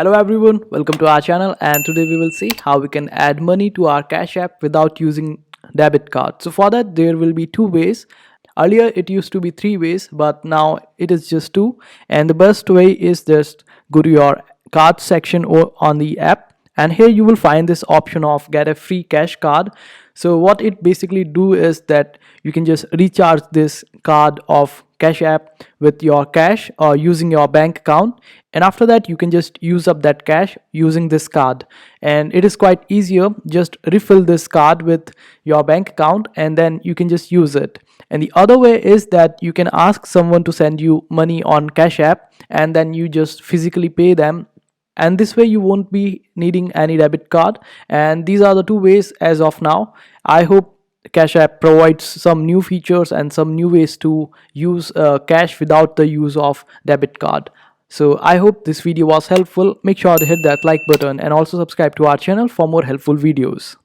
Hello everyone, welcome to our channel, and today we will see how we can add money to our Cash App without using debit card. So for that there will be two ways. Earlier it used to be three ways, but now it is just two, and the best way is just go to your card section or on the app, and here you will find this option of get a free cash card. So what it basically do is that you can just recharge this card of Cash App with your cash or using your bank account, and after that you can just use up that cash using this card. And it is quite easier, just refill this card with your bank account and then you can just use it. And the other way is that you can ask someone to send you money on Cash App and then you just physically pay them, and this way you won't be needing any debit card. And these are the two ways as of now. I hope Cash App provides some new features and some new ways to use cash without the use of debit card. So I hope this video was helpful. Make sure to hit that like button and also subscribe to our channel for more helpful videos.